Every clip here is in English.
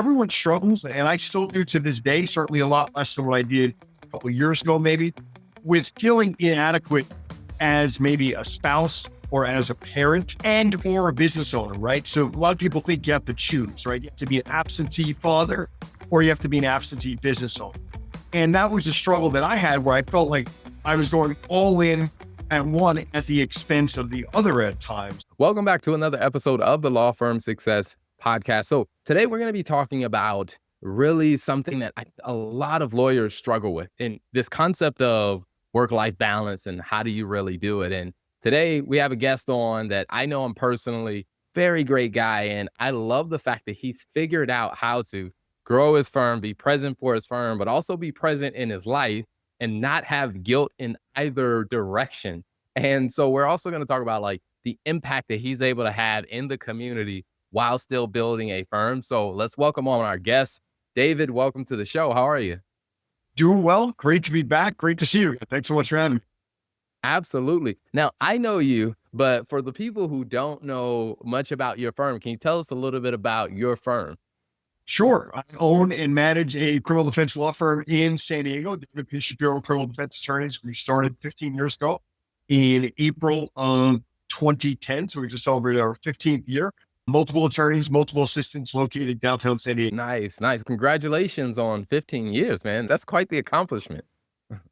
everyone struggles, and I still do to this day, certainly a lot less than what I did a couple of years ago, maybe, with feeling inadequate as maybe a spouse or as a parent and or a business owner, right? So a lot of people think you have to choose, right? You have to be an absentee father or you have to be an absentee business owner. And that was a struggle that I had where I felt like I was going all in at one at the expense of the other at times. Welcome back to another episode of the Law Firm Success Podcast. So today we're going to be talking about really something that a lot of lawyers struggle with, and this concept of work-life balance and how do you really do it. And today we have a guest on that I know him personally, very great guy. And I love the fact that he's figured out how to grow his firm, be present for his firm, but also be present in his life and not have guilt in either direction. And so we're also going to talk about like the impact that he's able to have in the community while still building a firm. So let's welcome on our guest. David, welcome to the show. How are you? Doing well. Great to be back. Great to see you. Thanks so much for having me. Absolutely. Now, I know you, but for the people who don't know much about your firm, can you tell us a little bit about your firm? Sure. I own and manage a criminal defense law firm in San Diego, David P. Shapiro Criminal Defense Attorneys. We started 15 years ago in April of 2010. So we just celebrated our 15th year. Multiple attorneys, multiple assistants located downtown San Diego. Nice. Congratulations on 15 years, man. That's quite the accomplishment.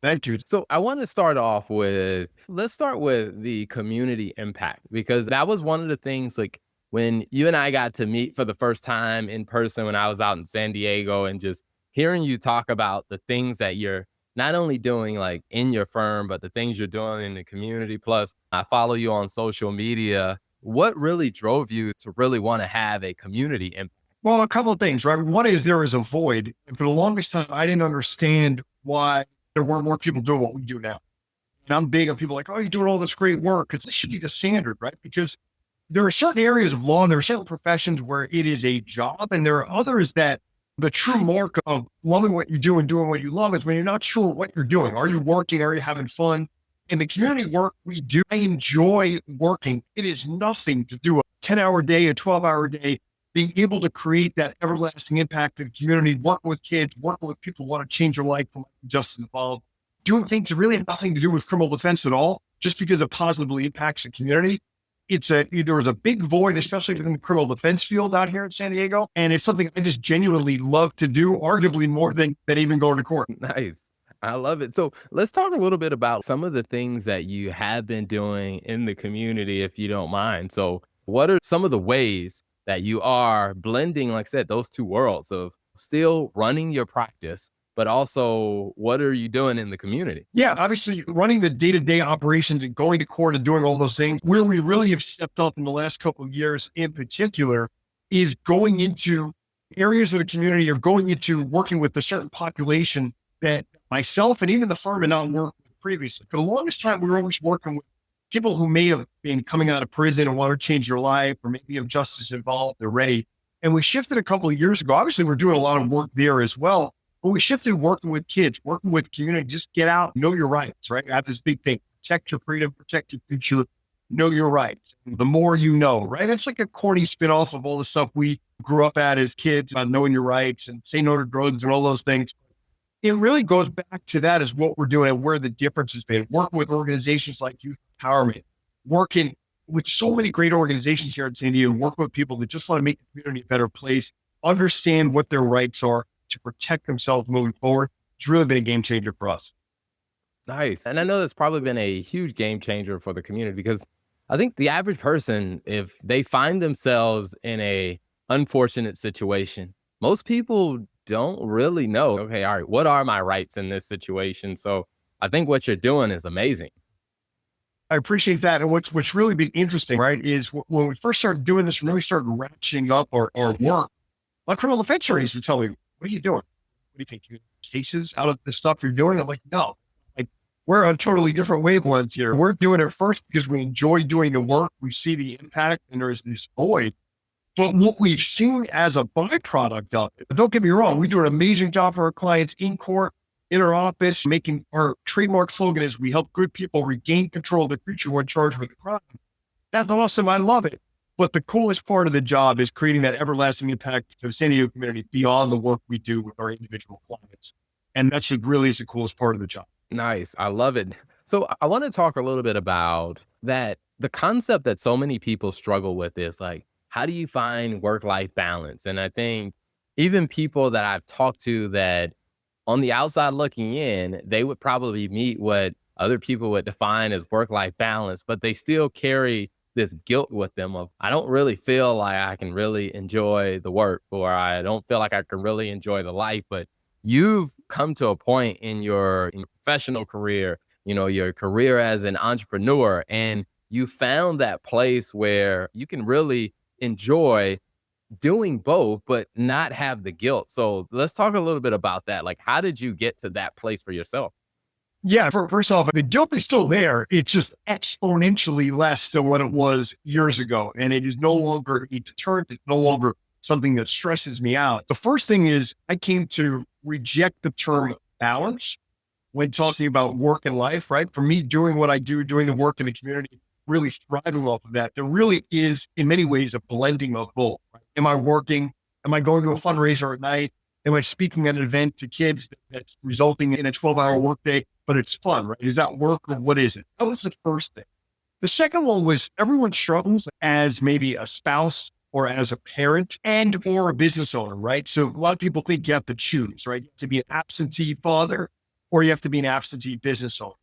Thank you. So I want to start off with, let's start with the community impact, because that was one of the things, like when you and I got to meet for the first time in person when I was out in San Diego, and just hearing you talk about the things that you're not only doing like in your firm, but the things you're doing in the community. Plus, I follow you on social media. What really drove you to really want to have a community impact? Well, a couple of things, right? One is there is a void. And for the longest time, I didn't understand why there weren't more people doing what we do now. And I'm big on people like, oh, you're doing all this great work. Because this should be the standard, right? Because there are certain areas of law and there are certain professions where it is a job. And there are others that the true mark of loving what you do and doing what you love is when you're not sure what you're doing. Are you working? Are you having fun? In the community work we do, I enjoy working. It is nothing to do a 10-hour day, a 12-hour day, being able to create that everlasting impact in the community, working with kids, working with people who want to change their life from justice involved, doing things that really have nothing to do with criminal defense at all, just because it positively impacts the community. There is a big void, especially in the criminal defense field out here in San Diego. And it's something I just genuinely love to do, arguably more than even going to court. Nice. I love it. So let's talk a little bit about some of the things that you have been doing in the community, if you don't mind. So what are some of the ways that you are blending, like I said, those two worlds of still running your practice, but also what are you doing in the community? Yeah, obviously running the day-to-day operations and going to court and doing all those things. Where we really have stepped up in the last couple of years in particular is going into areas of the community or going into working with a certain population that myself and even the firm had not worked with previously. For the longest time, we were always working with people who may have been coming out of prison and want to change their life or maybe have justice involved already. And we shifted a couple of years ago. Obviously, we're doing a lot of work there as well. But we shifted working with kids, working with community, just get out, know your rights, right? I have this big thing, protect your freedom, protect your future, know your rights. The more you know, right? It's like a corny spinoff of all the stuff we grew up at as kids about knowing your rights and say no to drugs and all those things. It really goes back to that is what we're doing and where the difference has been. Working with organizations like Youth Empowerment, working with so many great organizations here in San Diego, working with people that just want to make the community a better place, understand what their rights are to protect themselves moving forward. It's really been a game changer for us. Nice. And I know that's probably been a huge game changer for the community, because I think the average person, if they find themselves in a unfortunate situation, most people don't really know, okay, all right, what are my rights in this situation? So I think what you're doing is amazing. I appreciate that. And what's really been interesting, right, is when we first started doing this, really started ratcheting up our work, my criminal defense attorneys would tell me, what are you doing? What do you think? You cases out of the stuff you're doing? I'm like, no, like we're on totally different wavelengths here. We're doing it first because we enjoy doing the work. We see the impact and there's this void. But what we've seen as a byproduct of it, don't get me wrong, we do an amazing job for our clients in court, in our office, making our trademark slogan is we help good people regain control of the future when charged with a crime. That's awesome. I love it. But the coolest part of the job is creating that everlasting impact to the San Diego community beyond the work we do with our individual clients. And that should really is the coolest part of the job. Nice. I love it. So I want to talk a little bit about that. The concept that so many people struggle with is like, how do you find work-life balance? And I think even people that I've talked to that on the outside looking in, they would probably meet what other people would define as work-life balance, but they still carry this guilt with them of, I don't really feel like I can really enjoy the work, or I don't feel like I can really enjoy the life. But you've come to a point in your professional career, your career as an entrepreneur, and you found that place where you can really enjoy doing both, but not have the guilt. So let's talk a little bit about that. Like, how did you get to that place for yourself? Yeah, first off, the guilt is still there. It's just exponentially less than what it was years ago. And it is no longer a deterrent. It's no longer something that stresses me out. The first thing is I came to reject the term balance when talking about work and life, right? For me, doing what I do, doing the work in the community, really striving off of that, there really is, in many ways, a blending of both. Right? Am I working? Am I going to a fundraiser at night? Am I speaking at an event to kids that's resulting in a 12-hour workday, but it's fun, right? Is that work or what is it? That was the first thing. The second one was everyone struggles as maybe a spouse or as a parent and or a business owner, right? So a lot of people think you have to choose, right? You have to be an absentee father or you have to be an absentee business owner.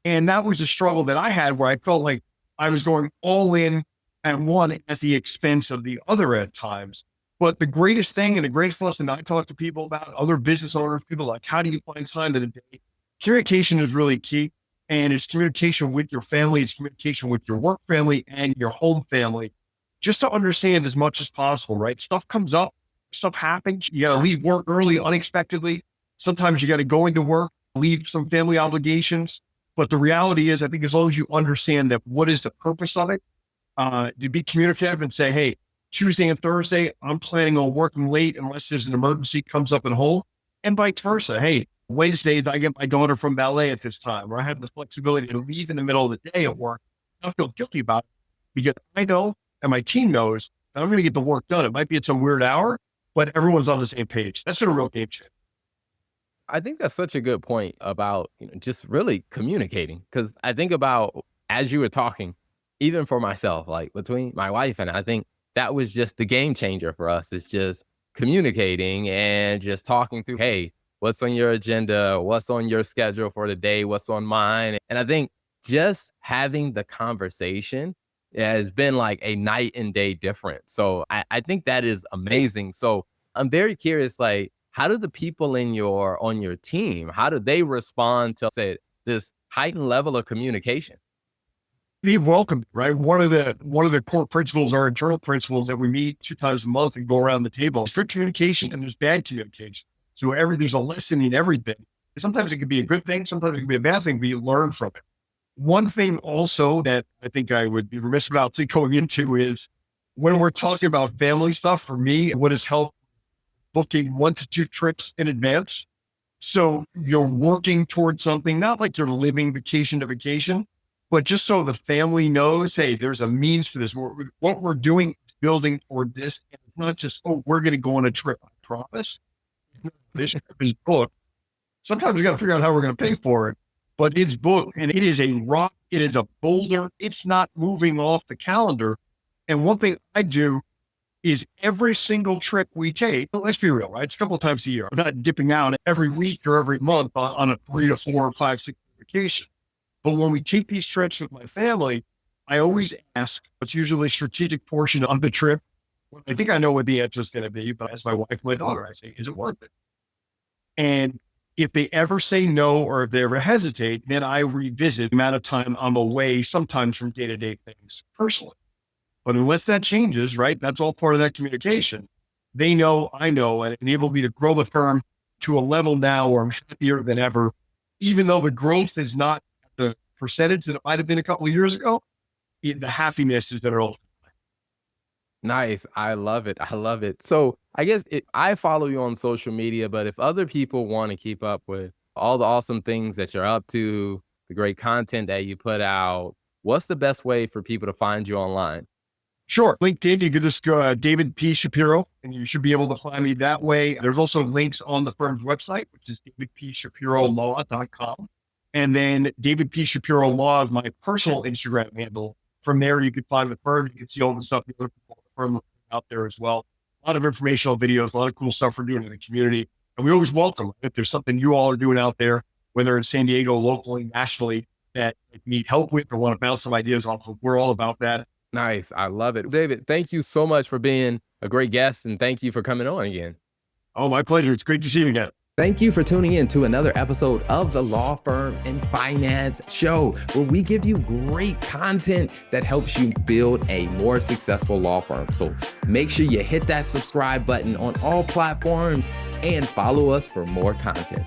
And that was a struggle that I had where I felt like I was going all in at one at the expense of the other at times. But the greatest thing and the greatest lesson I talk to people about, other business owners, people like, how do you find time in the day? Communication is really key. And it's communication with your family, it's communication with your work family and your home family, just to understand as much as possible, right? Stuff comes up, stuff happens. You got to leave work early, unexpectedly. Sometimes you got to go into work, leave some family obligations. But the reality is, I think as long as you understand that what is the purpose of it, to be communicative and say, hey, Tuesday and Thursday, I'm planning on working late unless there's an emergency comes up at home, and vice versa. Hey, Wednesday, I get my daughter from ballet at this time, or I have the flexibility to leave in the middle of the day at work. I don't feel guilty about it because I know and my team knows that I'm going to get the work done. It might be at some weird hour, but everyone's on the same page. That's a real game changer. I think that's such a good point about, just really communicating. Cause I think about as you were talking, even for myself, like between my wife and I think that was just the game changer for us. It's just communicating and just talking through, hey, what's on your agenda? What's on your schedule for the day? What's on mine? And I think just having the conversation has been like a night and day difference. So I think that is amazing. So I'm very curious, like, how do the people on your team, how do they respond to say this heightened level of communication? Be welcome, right? One of the core principles, our internal principles that we meet 2 times a month and go around the table. There's good communication and there's bad communication. So there's a lesson in everything. Sometimes it could be a good thing, sometimes it can be a bad thing, but you learn from it. One thing also that I think I would be remiss about going into is when we're talking about family stuff, for me, what has helped booking 1 to 2 trips in advance. So you're working towards something, not like you're living vacation to vacation, but just so the family knows, hey, there's a means to this. What we're doing is building toward this. And it's not just, oh, we're going to go on a trip. I promise. This trip is booked. Sometimes we got to figure out how we're going to pay for it, but it's booked and it is a rock. It is a boulder. It's not moving off the calendar. And one thing I do is every single trip we take, well, let's be real, right? It's a couple of times a year. I'm not dipping out every week or every month on a 3 to 4 or 5, 6 vacation. But when we take these trips with my family, I always ask what's usually a strategic portion of the trip. Well, I think I know what the answer is going to be, but I ask my wife, my daughter, I say, is it worth it? And if they ever say no, or if they ever hesitate, then I revisit the amount of time I'm away, sometimes from day-to-day things personally. But unless that changes, right, that's all part of that communication. They know, I know, and enable me to grow the firm to a level now where I'm happier than ever, even though the growth is not the percentage that it might have been a couple of years ago. The happiness is there. Nice. I love it. I love it. So I guess I follow you on social media, but if other people want to keep up with all the awesome things that you're up to, the great content that you put out, what's the best way for people to find you online? Sure. LinkedIn, you can just go David P. Shapiro, and you should be able to find me that way. There's also links on the firm's website, which is davidpshapirolaw.com. And then David P. Shapiro Law is my personal Instagram handle. From there, you can find the firm. You can see all the stuff the other people at the firm out there as well. A lot of informational videos, a lot of cool stuff we're doing in the community. And we always welcome if there's something you all are doing out there, whether in San Diego, locally, nationally, that you need help with or want to bounce some ideas off of. We're all about that. Nice. I love it. David, thank you so much for being a great guest, and thank you for coming on again. Oh, my pleasure. It's great to see you again. Thank you for tuning in to another episode of the Law Firm and Finance Show, where we give you great content that helps you build a more successful law firm. So make sure you hit that subscribe button on all platforms and follow us for more content.